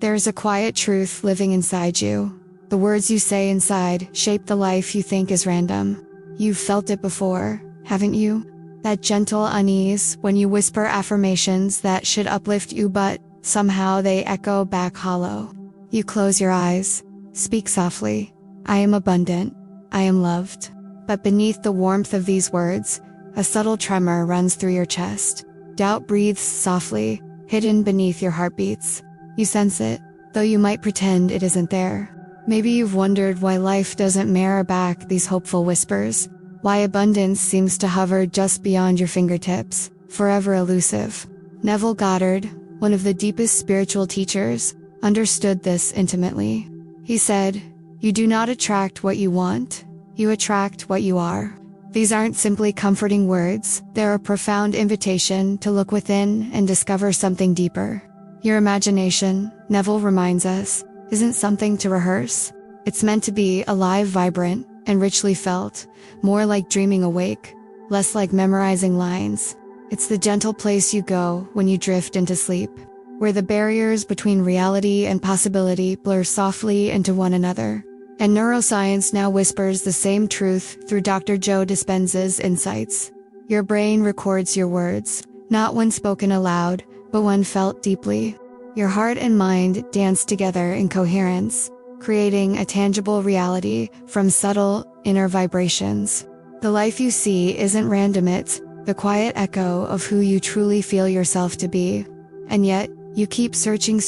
There is a quiet truth living inside you. The words you say inside shape the life you think is random. You've felt it before, haven't you? That gentle unease when you whisper affirmations that should uplift you, but somehow they echo back hollow. You close your eyes, speak softly. I am abundant. I am loved. But beneath the warmth of these words, a subtle tremor runs through your chest. Doubt breathes softly, hidden beneath your heartbeats. You sense it, though you might pretend it isn't there. Maybe you've wondered why life doesn't mirror back these hopeful whispers, why abundance seems to hover just beyond your fingertips, forever elusive. Neville Goddard, one of the deepest spiritual teachers, understood this intimately. He said, "You do not attract what you want, you attract what you are." These aren't simply comforting words, they're a profound invitation to look within and discover something deeper. Your imagination, Neville reminds us, isn't something to rehearse. It's meant to be alive, vibrant, and richly felt, more like dreaming awake, less like memorizing lines. It's the gentle place you go when you drift into sleep, where the barriers between reality and possibility blur softly into one another. And neuroscience now whispers the same truth through Dr. Joe Dispenza's insights. Your brain records your words, not when spoken aloud, but when felt deeply. Your heart and mind dance together in coherence, creating a tangible reality from subtle inner vibrations. The life you see isn't random, it's the quiet echo of who you truly feel yourself to be. And yet, you keep searching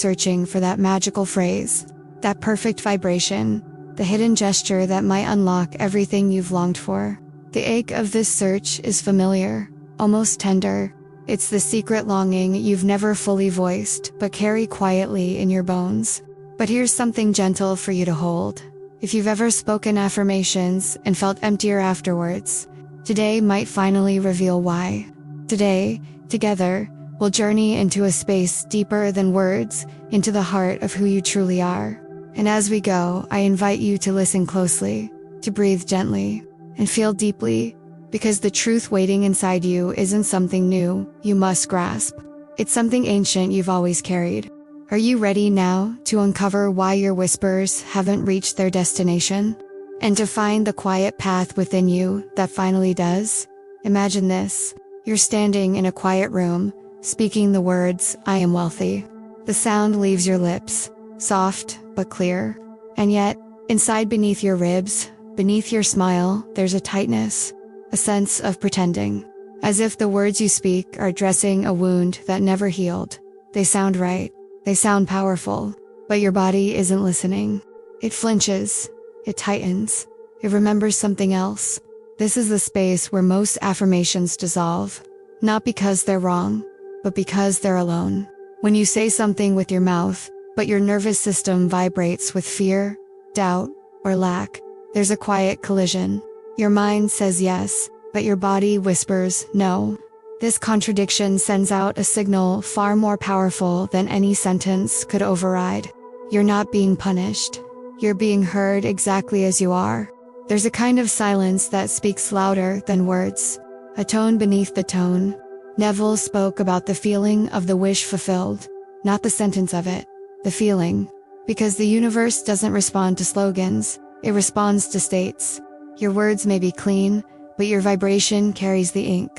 for that magical phrase, that perfect vibration, the hidden gesture that might unlock everything you've longed for. The ache of this search is familiar, almost tender. It's the secret longing you've never fully voiced, but carry quietly in your bones. But here's something gentle for you to hold. If you've ever spoken affirmations and felt emptier afterwards, today might finally reveal why. Today, together, we'll journey into a space deeper than words, into the heart of who you truly are. And as we go, I invite you to listen closely, to breathe gently, and feel deeply, because the truth waiting inside you isn't something new you must grasp. It's something ancient you've always carried. Are you ready now to uncover why your whispers haven't reached their destination? And to find the quiet path within you that finally does? Imagine this. You're standing in a quiet room, speaking the words, "I am wealthy." The sound leaves your lips, soft but clear. And yet, inside beneath your ribs, beneath your smile, there's a tightness, a sense of pretending. As if the words you speak are dressing a wound that never healed. They sound right, they sound powerful, but your body isn't listening. It flinches, it tightens, it remembers something else. This is the space where most affirmations dissolve, not because they're wrong, but because they're alone. When you say something with your mouth, but your nervous system vibrates with fear, doubt, or lack, there's a quiet collision. Your mind says yes, but your body whispers no. This contradiction sends out a signal far more powerful than any sentence could override. You're not being punished. You're being heard exactly as you are. There's a kind of silence that speaks louder than words, a tone beneath the tone. Neville spoke about the feeling of the wish fulfilled, not the sentence of it, the feeling. Because the universe doesn't respond to slogans, it responds to states. Your words may be clean, but your vibration carries the ink.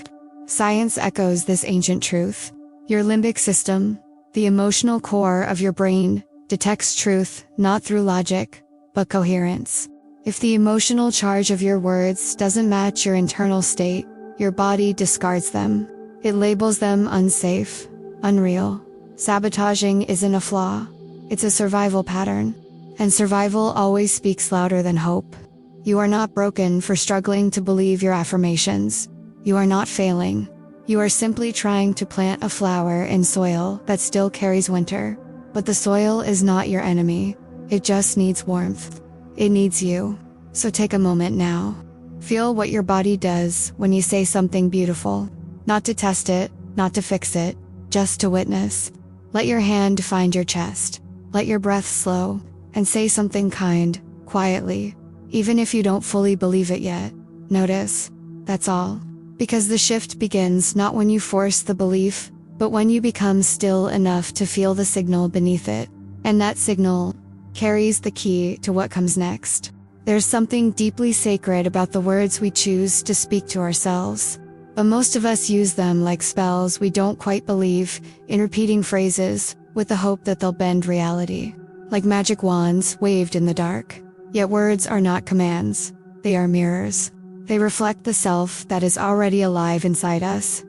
Science echoes this ancient truth. Your limbic system, the emotional core of your brain, detects truth not through logic, but coherence. If the emotional charge of your words doesn't match your internal state, your body discards them. It labels them unsafe, unreal. Sabotaging isn't a flaw, it's a survival pattern. And survival always speaks louder than hope. You are not broken for struggling to believe your affirmations. You are not failing. You are simply trying to plant a flower in soil that still carries winter. But the soil is not your enemy. It just needs warmth. It needs you. So take a moment now. Feel what your body does when you say something beautiful. Not to test it, not to fix it, just to witness. Let your hand find your chest. Let your breath slow, and say something kind, quietly. Even if you don't fully believe it yet, notice. That's all. Because the shift begins not when you force the belief, but when you become still enough to feel the signal beneath it. And that signal carries the key to what comes next. There's something deeply sacred about the words we choose to speak to ourselves. But most of us use them like spells we don't quite believe, in repeating phrases with the hope that they'll bend reality. Like magic wands waved in the dark. Yet words are not commands. They are mirrors. They reflect the self that is already alive inside us, ...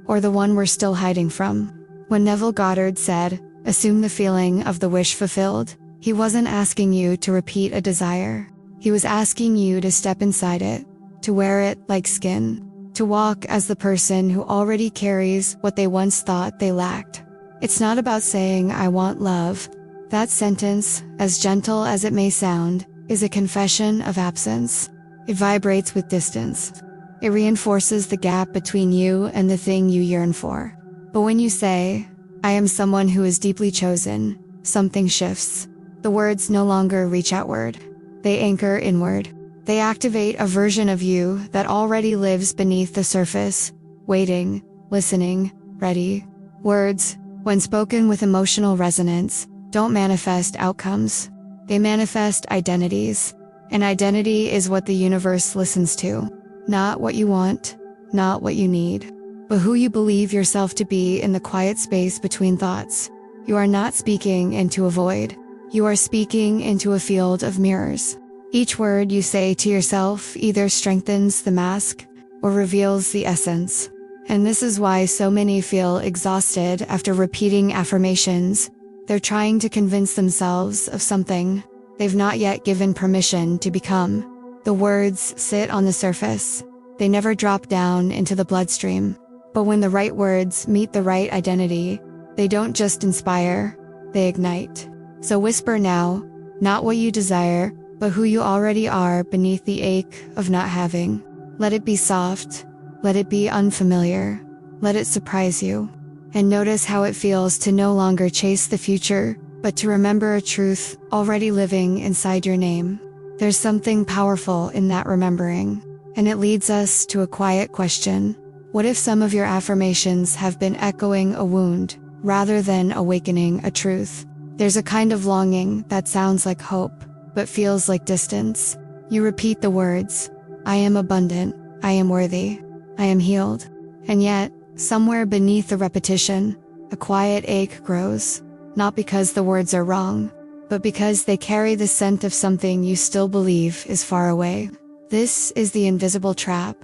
or the one we're still hiding from. When Neville Goddard said, "Assume the feeling of the wish fulfilled," he wasn't asking you to repeat a desire. He was asking you to step inside it, to wear it like skin, to walk as the person who already carries what they once thought they lacked. It's not about saying, "I want love." That sentence, as gentle as it may sound, is a confession of absence. It vibrates with distance. It reinforces the gap between you and the thing you yearn for. But when you say, "I am someone who is deeply chosen," something shifts. The words no longer reach outward. They anchor inward. They activate a version of you that already lives beneath the surface, waiting, listening, ready. Words, when spoken with emotional resonance, don't manifest outcomes. They manifest identities. And identity is what the universe listens to. Not what you want, not what you need, but who you believe yourself to be in the quiet space between thoughts. You are not speaking into a void. You are speaking into a field of mirrors. Each word you say to yourself either strengthens the mask or reveals the essence. And this is why so many feel exhausted after repeating affirmations. They're trying to convince themselves of something they've not yet given permission to become. The words sit on the surface. They never drop down into the bloodstream. But when the right words meet the right identity, they don't just inspire, they ignite. So whisper now, not what you desire, but who you already are beneath the ache of not having. Let it be soft. Let it be unfamiliar. Let it surprise you. And notice how it feels to no longer chase the future, but to remember a truth already living inside your name. There's something powerful in that remembering. And it leads us to a quiet question. What if some of your affirmations have been echoing a wound, rather than awakening a truth? There's a kind of longing that sounds like hope, but feels like distance. You repeat the words, "I am abundant, I am worthy, I am healed." And yet, somewhere beneath the repetition, a quiet ache grows. Not because the words are wrong, but because they carry the scent of something you still believe is far away. This is the invisible trap.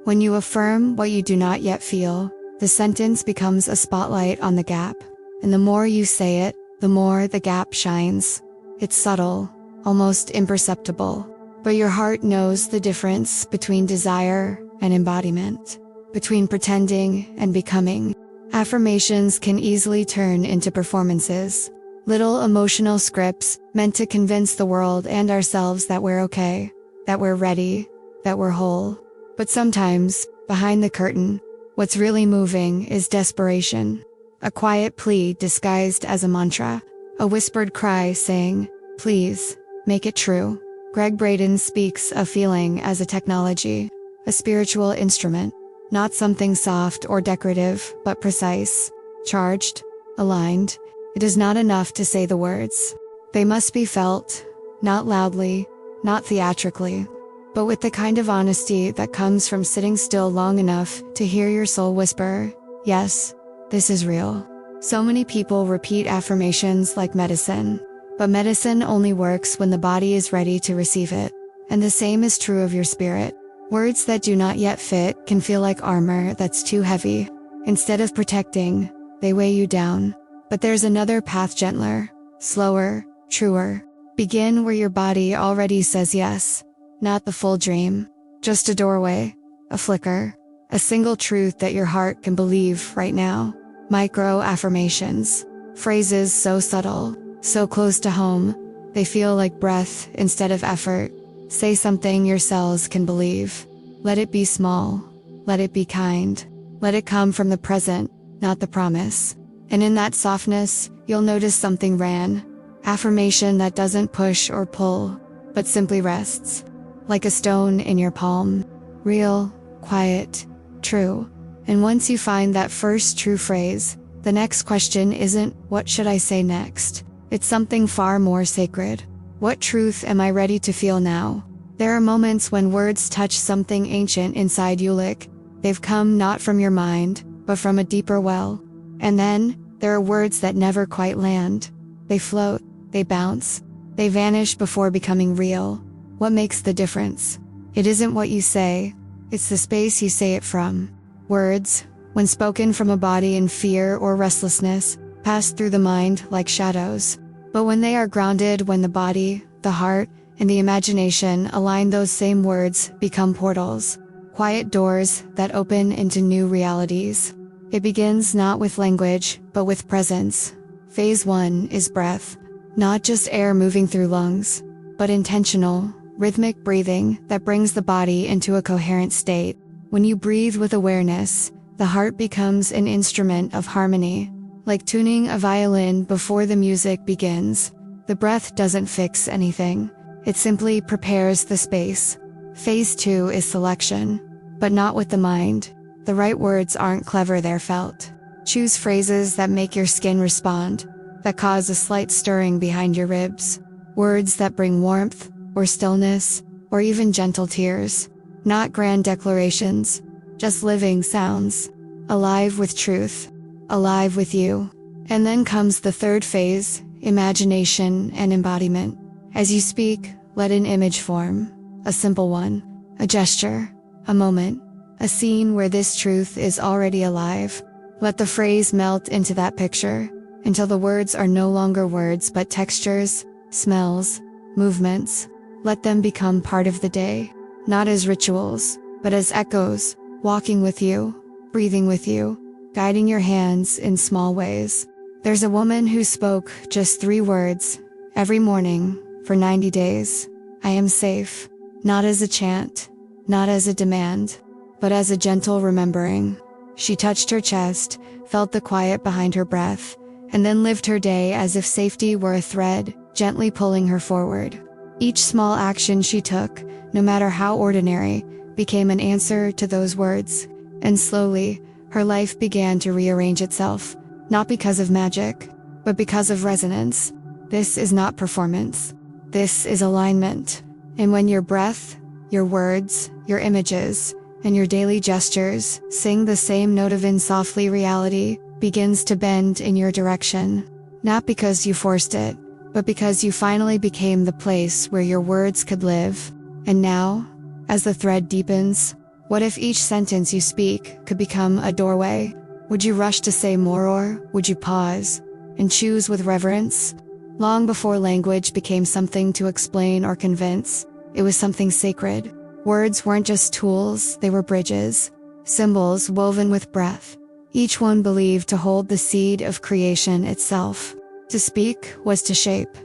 When you affirm what you do not yet feel, the sentence becomes a spotlight on the gap. And the more you say it, the more the gap shines. It's subtle, almost imperceptible, but your heart knows the difference between desire and embodiment, between pretending and becoming. Affirmations can easily turn into performances, little emotional scripts meant to convince the world and ourselves that we're okay, that we're ready, that we're whole. But sometimes, behind the curtain, what's really moving is desperation. A quiet plea disguised as a mantra, a whispered cry saying, "Please, make it true." Greg Braden speaks of feeling as a technology, a spiritual instrument, not something soft or decorative, but precise, charged, aligned. It is not enough to say the words. They must be felt, not loudly, not theatrically, but with the kind of honesty that comes from sitting still long enough to hear your soul whisper, "Yes, this is real." So many people repeat affirmations like medicine, but medicine only works when the body is ready to receive it. And the same is true of your spirit. Words that do not yet fit can feel like armor that's too heavy. Instead of protecting, they weigh you down. But there's another path, gentler, slower, truer. Begin where your body already says yes. Not the full dream, just a doorway, a flicker, a single truth that your heart can believe right now. Micro affirmations, phrases so subtle, so close to home, they feel like breath instead of effort. Say something your cells can believe. Let it be small. Let it be kind. Let it come from the present, not the promise. And in that softness, you'll notice something ran. Affirmation that doesn't push or pull, but simply rests. Like a stone in your palm. Real, quiet, true. And once you find that first true phrase, the next question isn't, "What should I say next?" It's something far more sacred. What truth am I ready to feel now? There are moments when words touch something ancient inside you, like they've come not from your mind, but from a deeper well. And then, there are words that never quite land. They float, they bounce, they vanish before becoming real. What makes the difference? It isn't what you say, it's the space you say it from. Words, when spoken from a body in fear or restlessness, pass through the mind like shadows. But when they are grounded, when the body, the heart, and the imagination align, those same words become portals. Quiet doors that open into new realities. It begins not with language, but with presence. Phase 1 is breath. Not just air moving through lungs, but intentional, rhythmic breathing that brings the body into a coherent state. When you breathe with awareness, the heart becomes an instrument of harmony. Like tuning a violin before the music begins. The breath doesn't fix anything. It simply prepares the space. Phase 2 is selection. But not with the mind. The right words aren't clever, they're felt. Choose phrases that make your skin respond, that cause a slight stirring behind your ribs. Words that bring warmth, or stillness, or even gentle tears. Not grand declarations, just living sounds. Alive with truth. Alive with you. And then comes the third phase, imagination and embodiment. As you speak, let an image form. A simple one. A gesture. A moment. A scene where this truth is already alive. Let the phrase melt into that picture, until the words are no longer words but textures, smells, movements. Let them become part of the day, not as rituals, but as echoes, walking with you, breathing with you, guiding your hands in small ways. There's a woman who spoke just 3 words, every morning, for 90 days. I am safe, not as a chant, not as a demand, but as a gentle remembering. She touched her chest, felt the quiet behind her breath, and then lived her day as if safety were a thread, gently pulling her forward. Each small action she took, no matter how ordinary, became an answer to those words, and slowly, her life began to rearrange itself, not because of magic, but because of resonance. This is not performance. This is alignment. And when your breath, your words, your images, and your daily gestures sing the same note of in softly, reality begins to bend in your direction. Not because you forced it, but because you finally became the place where your words could live. And now, as the thread deepens, what if each sentence you speak could become a doorway? Would you rush to say more, or would you pause and choose with reverence? Long before language became something to explain or convince, it was something sacred. Words weren't just tools, they were bridges, symbols woven with breath. Each one believed to hold the seed of creation itself. To speak was to shape.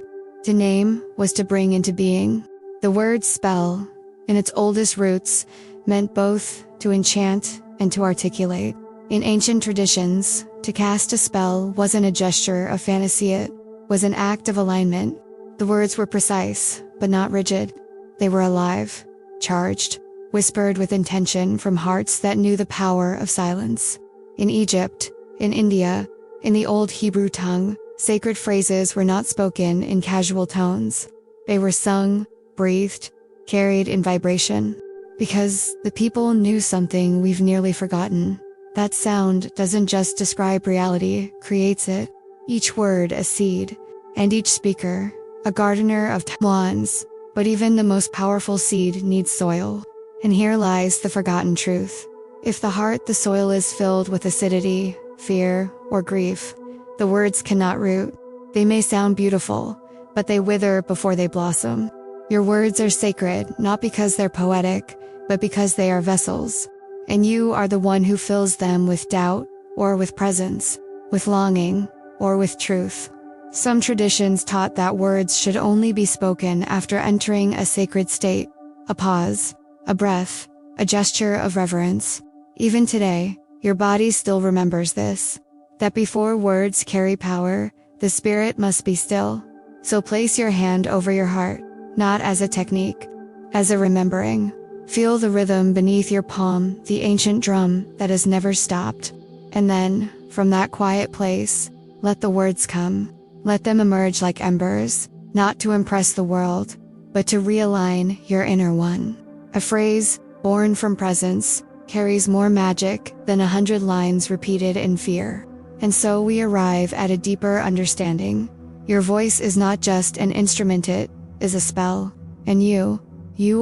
To name was to bring into being. The word spell, in its oldest roots, meant both to enchant and to articulate. In ancient traditions, to cast a spell wasn't a gesture of fantasy, it was an act of alignment. The words were precise, but not rigid. They were alive, charged, whispered with intention from hearts that knew the power of silence. In Egypt, in India, in the old Hebrew tongue, sacred phrases were not spoken in casual tones. They were sung, breathed, carried in vibration. Because the people knew something we've nearly forgotten. That sound doesn't just describe reality, creates it. Each word a seed, and each speaker, a gardener of wands. But even the most powerful seed needs soil. And here lies the forgotten truth. If the heart, the soil is filled with acidity, fear, or grief, the words cannot root. They may sound beautiful, but they wither before they blossom. Your words are sacred, not because they're poetic, but because they are vessels. And you are the one who fills them with doubt, or with presence, with longing, or with truth. Some traditions taught that words should only be spoken after entering a sacred state, a pause, a breath, a gesture of reverence. Even today, your body still remembers this, that before words carry power, the spirit must be still. So place your hand over your heart, not as a technique, as a remembering. Feel the rhythm beneath your palm, the ancient drum that has never stopped. And then, from that quiet place, let the words come. Let them emerge like embers, not to impress the world, but to realign your inner one. A phrase, born from presence, carries more magic than 100 lines repeated in fear. And so we arrive at a deeper understanding. Your voice is not just an instrument, it is a spell. And you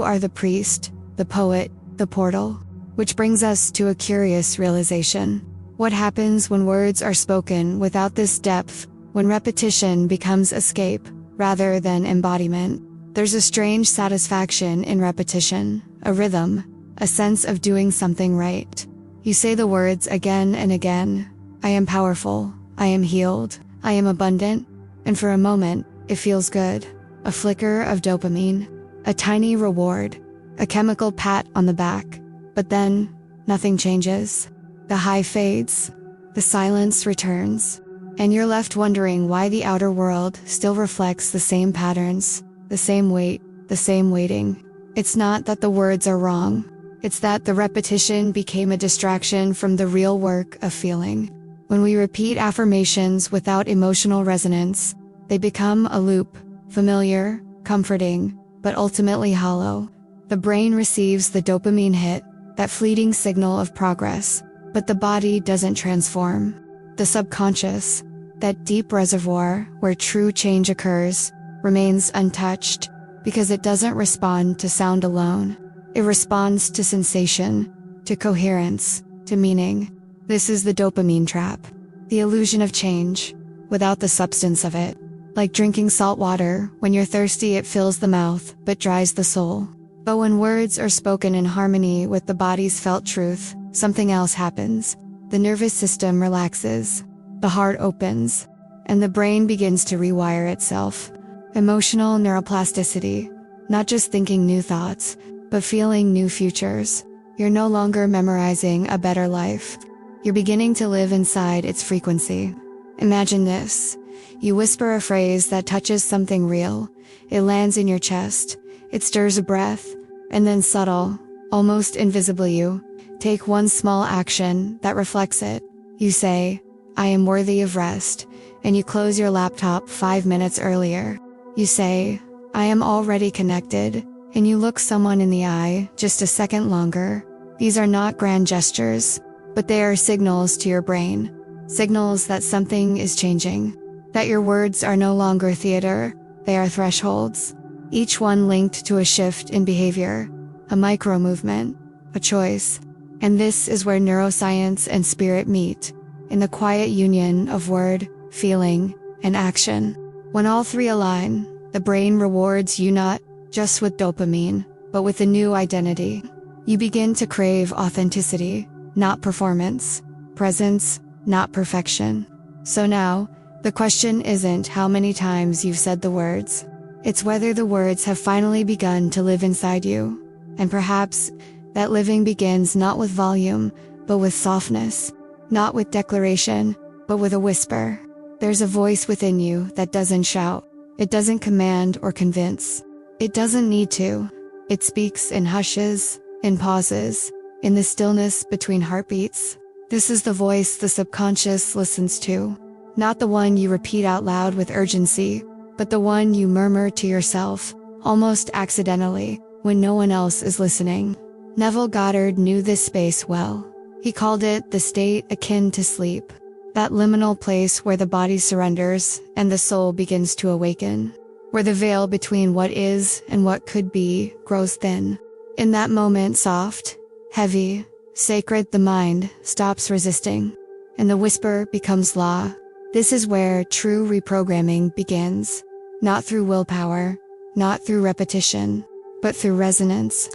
are the priest, the poet, the portal. Which brings us to a curious realization. What happens when words are spoken without this depth, when repetition becomes escape rather than embodiment? There's a strange satisfaction in repetition, a rhythm, a sense of doing something right. You say the words again and again. I am powerful, I am healed, I am abundant, and for a moment, it feels good. A flicker of dopamine, a tiny reward, a chemical pat on the back. But then, nothing changes. The high fades, the silence returns, and you're left wondering why the outer world still reflects the same patterns, the same weight, the same waiting. It's not that the words are wrong. It's that the repetition became a distraction from the real work of feeling. When we repeat affirmations without emotional resonance, they become a loop, familiar, comforting, but ultimately hollow. The brain receives the dopamine hit, that fleeting signal of progress, but the body doesn't transform. The subconscious, that deep reservoir where true change occurs, remains untouched because it doesn't respond to sound alone. It responds to sensation, to coherence, to meaning. This is the dopamine trap, the illusion of change, without the substance of it. Like drinking salt water, when you're thirsty it fills the mouth, but dries the soul. But when words are spoken in harmony with the body's felt truth, something else happens. The nervous system relaxes, the heart opens, and the brain begins to rewire itself. Emotional neuroplasticity, not just thinking new thoughts, but feeling new futures. You're no longer memorizing a better life. You're beginning to live inside its frequency. Imagine this. You whisper a phrase that touches something real. It lands in your chest. It stirs a breath. And then subtle, almost invisibly you take one small action that reflects it. You say, I am worthy of rest. And you close your laptop 5 minutes earlier. You say, I am already connected. And you look someone in the eye just a second longer. These are not grand gestures, but they are signals to your brain. Signals that something is changing. That your words are no longer theater, they are thresholds. Each one linked to a shift in behavior, a micro movement, a choice. And this is where neuroscience and spirit meet, in the quiet union of word, feeling, and action. When all three align, the brain rewards you not just with dopamine, but with a new identity. You begin to crave authenticity, not performance, presence, not perfection. So now, the question isn't how many times you've said the words. It's whether the words have finally begun to live inside you. And perhaps that living begins not with volume, but with softness. Not with declaration, but with a whisper. There's a voice within you that doesn't shout. It doesn't command or convince. It doesn't need to. It speaks in hushes, in pauses, in the stillness between heartbeats. This is the voice the subconscious listens to. Not the one you repeat out loud with urgency, but the one you murmur to yourself, almost accidentally, when no one else is listening. Neville Goddard knew this space well. He called it the state akin to sleep. That liminal place where the body surrenders and the soul begins to awaken. Where the veil between what is and what could be grows thin. In that moment, soft, heavy, sacred, the mind stops resisting, and the whisper becomes law. This is where true reprogramming begins. Not through willpower, not through repetition, but through resonance.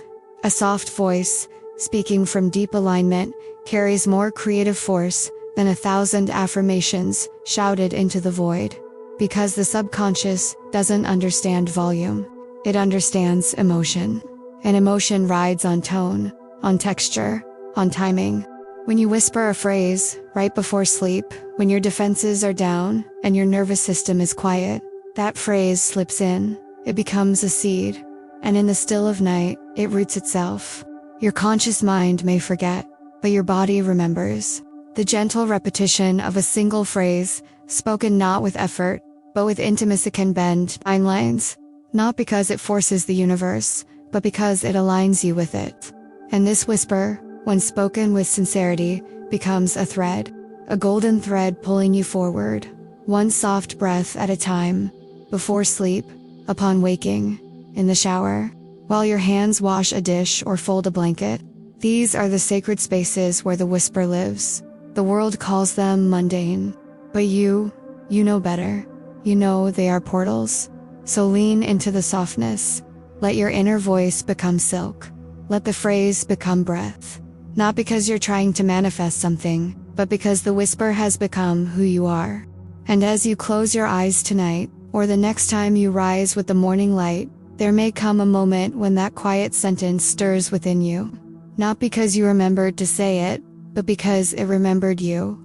A soft voice, speaking from deep alignment, carries more creative force than 1,000 affirmations shouted into the void. Because the subconscious doesn't understand volume. It understands emotion. And emotion rides on tone, on texture, on timing. When you whisper a phrase right before sleep, when your defenses are down and your nervous system is quiet, that phrase slips in. It becomes a seed. And in the still of night, it roots itself. Your conscious mind may forget, but your body remembers. The gentle repetition of a single phrase, spoken not with effort, but with intimacy can bend timelines, not because it forces the universe, but because it aligns you with it. And this whisper, when spoken with sincerity, becomes a thread, a golden thread pulling you forward, one soft breath at a time, before sleep, upon waking, in the shower, while your hands wash a dish or fold a blanket. These are the sacred spaces where the whisper lives. The world calls them mundane, but you know better. You know they are portals. So lean into the softness. Let your inner voice become silk. Let the phrase become breath. Not because you're trying to manifest something, but because the whisper has become who you are. And as you close your eyes tonight, or the next time you rise with the morning light, there may come a moment when that quiet sentence stirs within you. Not because you remembered to say it, but because it remembered you.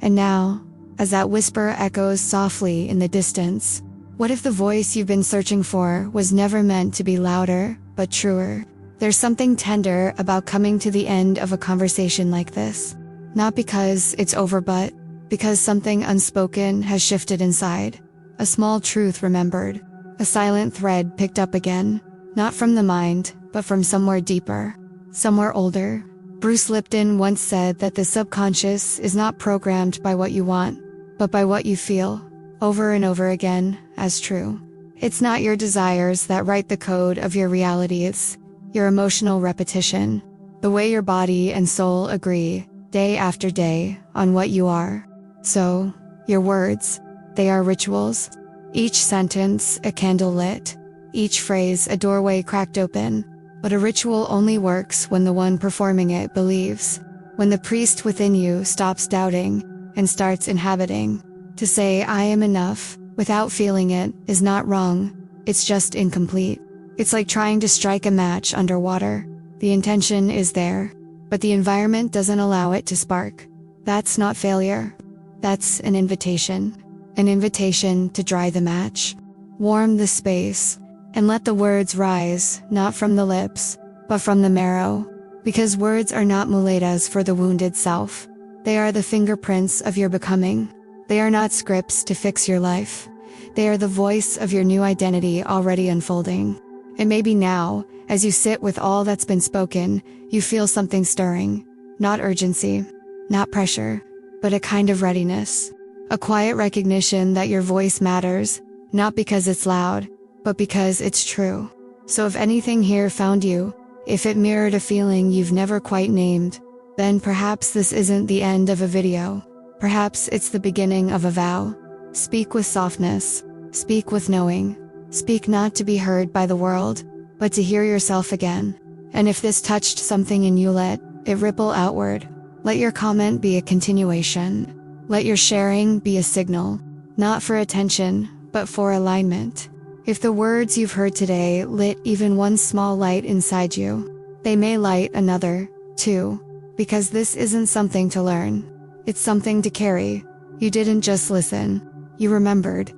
And now, as that whisper echoes softly in the distance, what if the voice you've been searching for was never meant to be louder, but truer? There's something tender about coming to the end of a conversation like this. Not because it's over, but because something unspoken has shifted inside. A small truth remembered. A silent thread picked up again. Not from the mind, but from somewhere deeper. Somewhere older. Bruce Lipton once said that the subconscious is not programmed by what you want, but by what you feel, over and over again, as true. It's not your desires that write the code of your reality, it's your emotional repetition, the way your body and soul agree, day after day, on what you are. So, your words, they are rituals. Each sentence, a candle lit. Each phrase, a doorway cracked open. But a ritual only works when the one performing it believes. When the priest within you stops doubting and starts inhabiting. To say, I am enough, without feeling it, is not wrong. It's just incomplete. It's like trying to strike a match underwater. The intention is there, but the environment doesn't allow it to spark. That's not failure. That's an invitation. An invitation to dry the match. Warm the space. And let the words rise, not from the lips, but from the marrow. Because words are not muletas for the wounded self. They are the fingerprints of your becoming. They are not scripts to fix your life. They are the voice of your new identity already unfolding. And maybe now, as you sit with all that's been spoken, you feel something stirring. Not urgency, not pressure, but a kind of readiness. A quiet recognition that your voice matters, not because it's loud, but because it's true. So if anything here found you, if it mirrored a feeling you've never quite named, then perhaps this isn't the end of a video. Perhaps it's the beginning of a vow. Speak with softness. Speak with knowing. Speak not to be heard by the world, but to hear yourself again. And if this touched something in you, let it ripple outward. Let your comment be a continuation. Let your sharing be a signal, not for attention, but for alignment. If the words you've heard today lit even one small light inside you, they may light another, too, because this isn't something to learn. It's something to carry. You didn't just listen. You remembered.